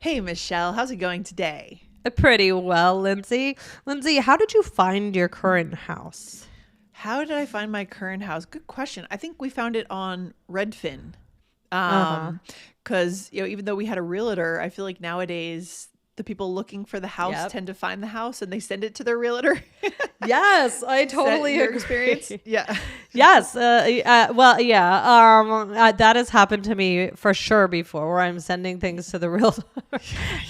Hey, Michelle, how's it going today? Pretty well, Lindsay. Lindsay, how did you find your current house? How did I find my current house? Good question. I think we found it on Redfin. Uh-huh. Because even though we had a realtor, I feel like nowadays the people looking for the house Yep. tend to find the house and they send it to their realtor. Yes, I Is that totally your agree. experience? Yeah. Yes. Well, yeah. That has happened to me for sure before, where I'm sending things to the realtor.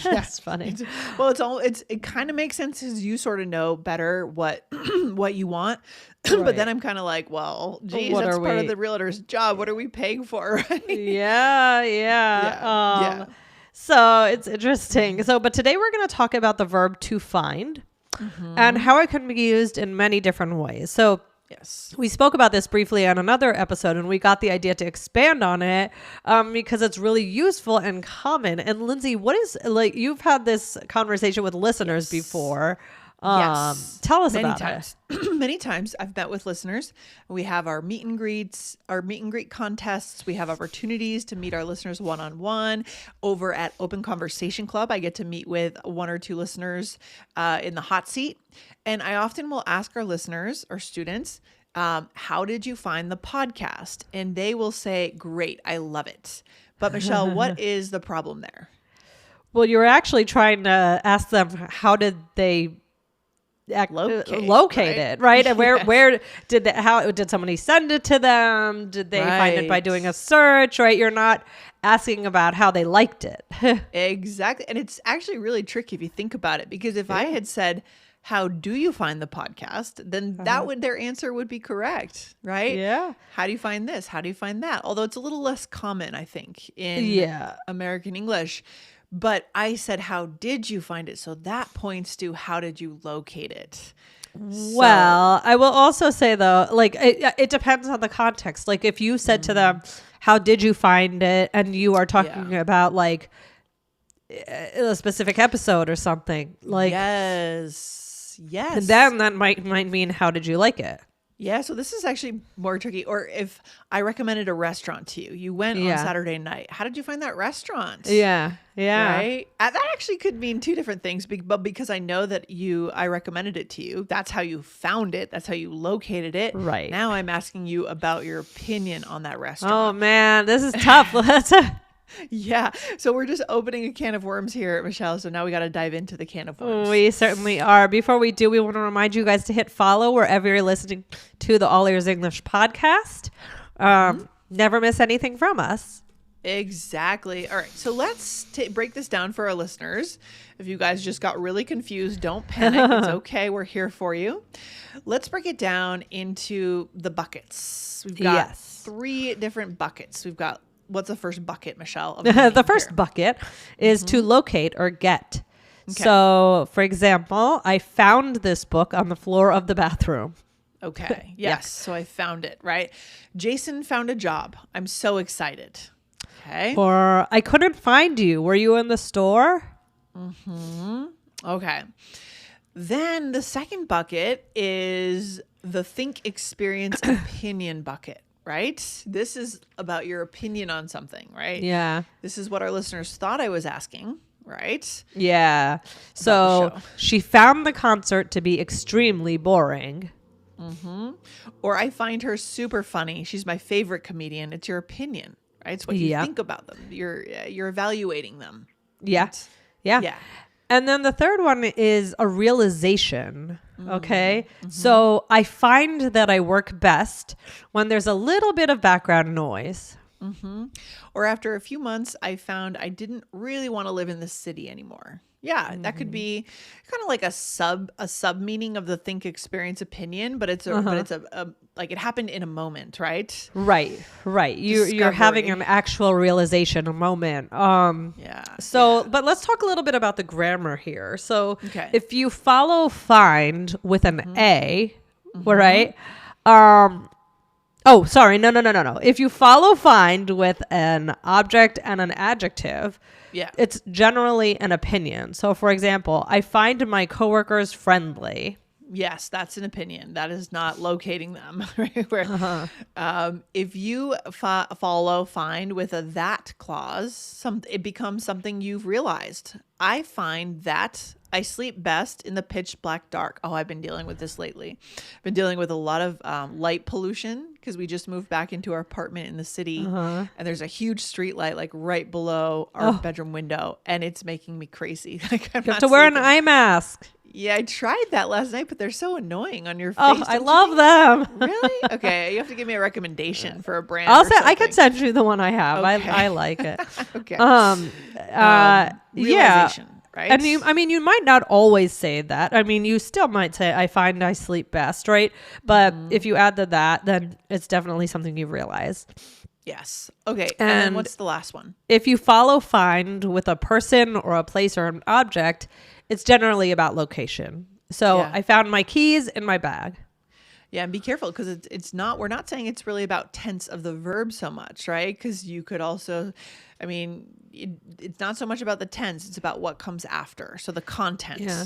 That's funny. Well, it kind of makes sense as you sort of know better what what you want. But then Right. I'm kind of like, well, geez, What that's are part of we? the realtor's job. What are we paying for? Right? Yeah, Yeah. yeah. Yeah. So it's interesting. But today we're going to talk about the verb to find and Mm-hmm. how it can be used in many different ways. So Yes. we spoke about this briefly on another episode, and we got the idea to expand on it because it's really useful and common. And Lindsay, what is like you've had this conversation with listeners Yes. before? Yes. Tell us Many about it. times. Many times I've met with listeners. We have our meet and greets, our meet and greet contests. We have opportunities to meet our listeners one-on-one. Over at Open Conversation Club, I get to meet with one or two listeners in the hot seat. And I often will ask our listeners or students, how did you find the podcast? And they will say, great, I love it. But Michelle, what is the problem there? Well, you're actually trying to ask them how did they locate Right? it, right? And Yes. where did how did somebody send it to them? Did they find it by Right. doing a search, right? You're not asking about how they liked it. Exactly. And it's actually really tricky if you think about it, because if I Yeah. had said, how do you find the podcast? Then that would their answer would be correct, right? Yeah. How do you find this? How do you find that? Although it's a little less common, I think, in Yeah. American English. But I said, how did you find it? So that points to how did you locate it? Well, I will also say though, like it depends on the context. Like if you said to them, "How did you find it?" and you are talking Yeah. about like a specific episode or something, like Yes. Yes. then that might mean how did you like it? Yeah, so this is actually more tricky. Or if I recommended a restaurant to you, you went on Yeah. Saturday night. How did you find that restaurant? Yeah. Yeah. Right? That actually could mean two different things, but because I know that I recommended it to you, that's how you found it. That's how you located it. Right. Now I'm asking you about your opinion on that restaurant. Oh man, this is tough. Yeah. So we're just opening a can of worms here, Michelle. So now we got to dive into the can of worms. We certainly are. Before we do, we want to remind you guys to hit follow wherever you're listening to the All Ears English podcast. Never miss anything from us. Exactly. All right. So let's break this down for our listeners. If you guys just got really confused, don't panic. It's okay. We're here for you. Let's break it down into the buckets. We've got Yes. 3 different buckets. We've got, what's the first bucket, Michelle? of The meaning first here? bucket is to locate or get. Okay. So, for example, I found this book on the floor of the bathroom. Okay. Yes. So I found it, right? Jason found a job. I'm so excited. Okay. Or I couldn't find you. Were you in the store? Okay. Then the second bucket is the think, experience, opinion bucket, right? This is about your opinion on something, right? Yeah. This is what our listeners thought I was asking, right? Yeah. About So the show. she found the concert to be extremely boring. Or I find her super funny. She's my favorite comedian. It's your opinion, right? It's what you Yep. think about them. You're evaluating them. Yeah. Right? Yeah. Yeah. And then the third one is a realization. Okay. So I find that I work best when there's a little bit of background noise. Or after a few months, I found I didn't really want to live in the city anymore. Yeah, that could be kind of like a sub meaning of the think, experience, opinion, but it's a like it happened in a moment, right? Right. You're having Discovery. an actual realization, a moment. Yeah. So, but let's talk a little bit about the grammar here. So, Okay. if you follow find with an A, right? Oh, sorry. No. If you follow find with an object and an adjective, Yeah. it's generally an opinion. So, for example, I find my coworkers friendly. Yes, that's an opinion. That is not locating them. Right? Where, if you follow find with a that clause, it becomes something you've realized. I find that I sleep best in the pitch black dark. Oh, I've been dealing with this lately. I've been dealing with a lot of light pollution because we just moved back into our apartment in the city, and there's a huge street light like right below our bedroom window, and it's making me crazy. Like You have to wear an eye mask. Yeah, I tried that last night, but they're so annoying on your face. Oh, I love them. Really? Okay, you have to give me a recommendation for a brand. I could send you the one I have. Okay. I like it. Okay. Yeah. Right. And you might not always say that. I mean, you still might say, I find I sleep best, right? But if you add that, then it's definitely something you've realized. Yes. Okay. And what's the last one? If you follow find with a person or a place or an object, it's generally about location. So I found my keys in my bag. Yeah, and be careful because it's not. We're not saying it's really about tense of the verb so much, right? Because you could also, it's not so much about the tense; it's about what comes after. So the content. Yeah.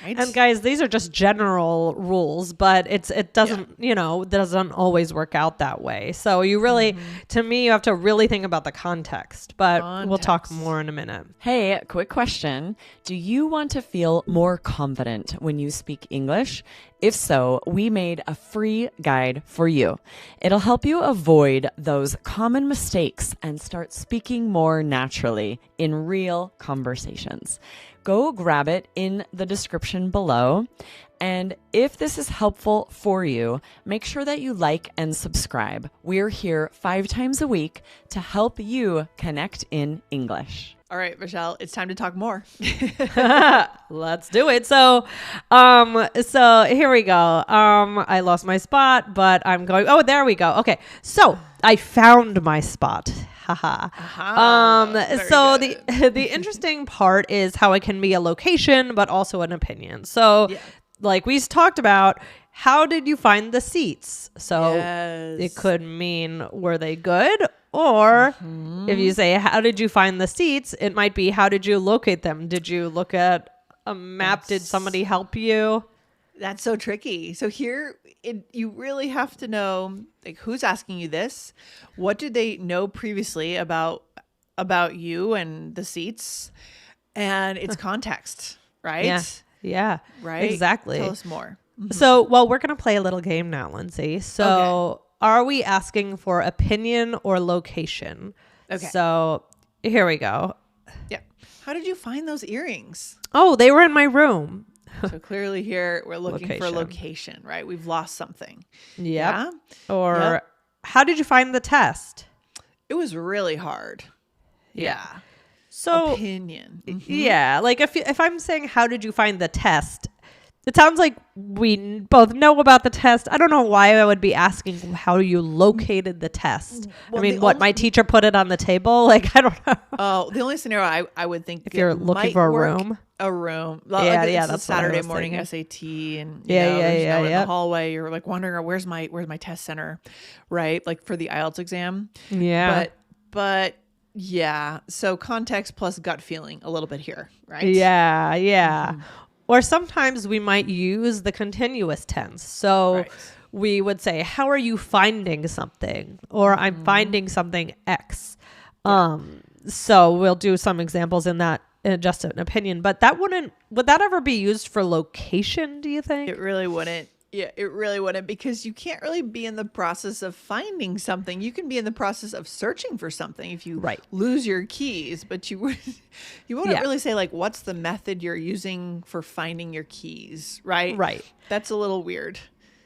Right? And guys, these are just general rules, but it doesn't, doesn't always work out that way. So you really, to me, you have to really think about the context, but we'll talk more in a minute. Hey, quick question. Do you want to feel more confident when you speak English? If so, we made a free guide for you. It'll help you avoid those common mistakes and start speaking more naturally in real conversations. Go grab it in the description below. And if this is helpful for you, make sure that you like and subscribe. We're here 5 times a week to help you connect in English. All right, Michelle, it's time to talk more. Let's do it. So here we go. I lost my spot, but I'm going. Oh, there we go. Okay. So I found my spot. Haha. So the interesting part is how it can be a location, but also an opinion. So like we talked about, how did you find the seats? So it could mean, were they good? Or if you say, how did you find the seats? It might be, how did you locate them? Did you look at a map? Did somebody help you? That's so tricky. So here, you really have to know, like, who's asking you this? What did they know previously about you and the seats? And it's context, right? Yeah. Right? Exactly. Tell us more. So, we're going to play a little game now, Lindsay. So, are we asking for opinion or location? Okay. So, here we go. Yeah. How did you find those earrings? Oh, they were in my room. So clearly here we're looking for location, right? We've lost something. Yep. Yeah. Or how did you find the test? It was really hard. Yeah. So opinion. Yeah. Like if I'm saying, how did you find the test? It sounds like we both know about the test. I don't know why I would be asking how you located the test. Well, my teacher put it on the table? Like, I don't know. Oh, the only scenario I would think if you're looking for a room. A room. Yeah, that's a Saturday morning SAT, and in the hallway you're like wondering, where's my test center, right? Like for the IELTS exam. Yeah. But yeah. So context plus gut feeling a little bit here, right? Yeah. Mm-hmm. Or sometimes we might use the continuous tense. So we would say, how are you finding something? Or I'm finding something X. So we'll do some examples in that, in just an opinion. But would that ever be used for location, do you think? It really wouldn't. Yeah, it really wouldn't, because you can't really be in the process of finding something. You can be in the process of searching for something if you lose your keys, but you wouldn't really say, like, what's the method you're using for finding your keys, right? Right. That's a little weird.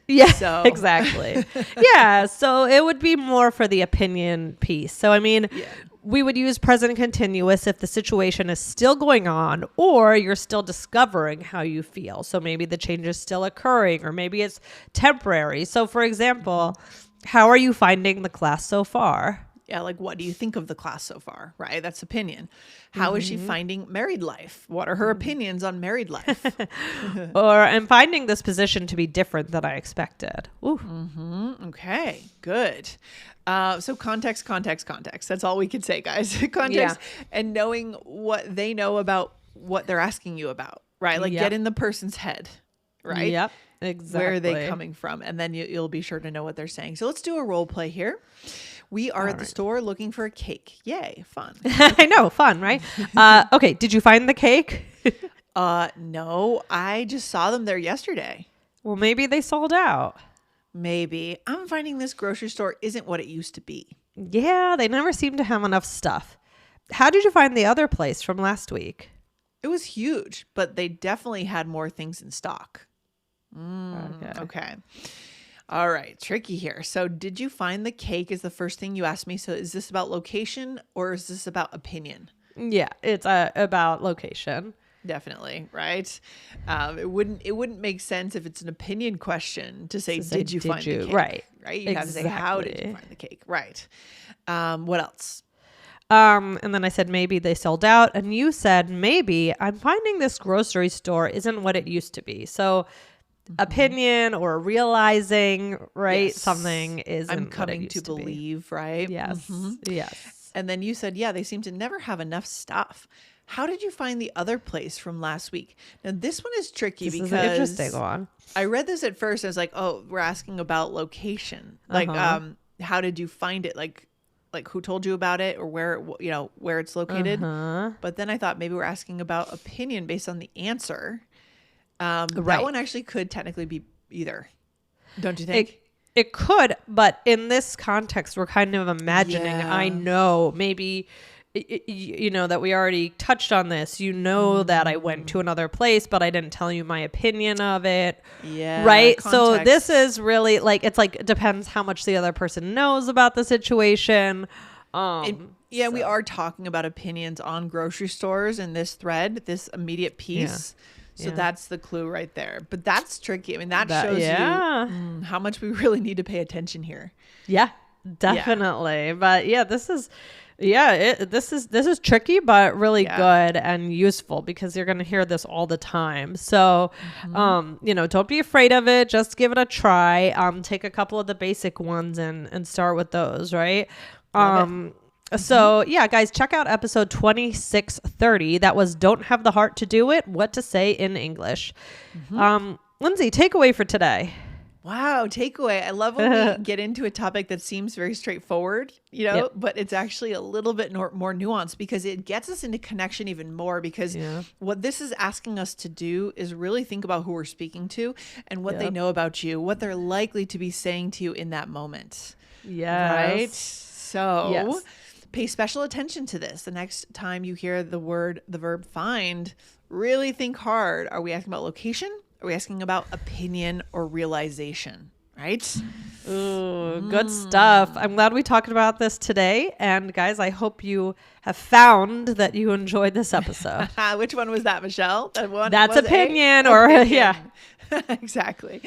Yeah, so. Exactly. Yeah, so it would be more for the opinion piece. So, we would use present continuous if the situation is still going on or you're still discovering how you feel. So maybe the change is still occurring or maybe it's temporary. So for example, how are you finding the class so far? Yeah, like what do you think of the class so far, right? That's opinion. How is she finding married life? What are her opinions on married life? Or I'm finding this position to be different than I expected. Ooh. Okay, good. So context. That's all we can say, guys. Context and knowing what they know about what they're asking you about, right? Like get in the person's head. right? Yep. Exactly. Where are they coming from? And then you'll be sure to know what they're saying. So let's do a role play here. We are at the store looking for a cake. Yay, fun. I know, fun, right? Okay, did you find the cake? No, I just saw them there yesterday. Well, maybe they sold out. Maybe. I'm finding this grocery store isn't what it used to be. Yeah, they never seem to have enough stuff. How did you find the other place from last week? It was huge, but they definitely had more things in stock. Okay. All right. Tricky here. So did you find the cake is the first thing you asked me. So is this about location or is this about opinion? Yeah, it's about location. Definitely. Right. It wouldn't make sense if it's an opinion question to say, did you find the cake? Right. Right. You have to say, how did you find the cake? Right. What else? And then I said, maybe they sold out. And you said, maybe I'm finding this grocery store isn't what it used to be. So opinion or realizing, right? Yes. Something isn't I'm what it coming used to believe, right? Yes. Yes. And then you said, yeah, they seem to never have enough stuff. How did you find the other place from last week? Now, this one is tricky This because is an interesting one. I read this at first. I was like, oh, we're asking about location. Like, how did you find it? Like who told you about it or where it's located? But then I thought maybe we're asking about opinion based on the answer. That one actually could technically be either. Don't you think? It could, but in this context, we're kind of imagining, I know, maybe, that we already touched on this. That I went to another place, but I didn't tell you my opinion of it. Yeah. Right? Context. So this is really it depends how much the other person knows about the situation. We are talking about opinions on grocery stores in this thread, this immediate piece. So that's the clue right there. But that's tricky. I mean, that shows you how much we really need to pay attention here. Yeah, definitely. But this is this is tricky, but really good and useful because you're going to hear this all the time. So, don't be afraid of it. Just give it a try. Take a couple of the basic ones and start with those, right? So guys, check out episode 2630. That was Don't Have the Heart to Do It, What to Say in English. Lindsay, takeaway for today. Wow, takeaway. I love when we get into a topic that seems very straightforward, but it's actually a little bit more nuanced because it gets us into connection even more because what this is asking us to do is really think about who we're speaking to and what they know about you, what they're likely to be saying to you in that moment. Yes. Right? So pay special attention to this. The next time you hear the verb find, really think hard. Are we asking about location? Are we asking about opinion or realization? Right? Ooh, good stuff. I'm glad we talked about this today. And guys, I hope you have found that you enjoyed this episode. Which one was that, Michelle? That one? That's opinion Exactly.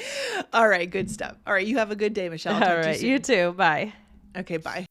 All right. Good stuff. All right. You have a good day, Michelle. All right. You too. Bye. Okay. Bye.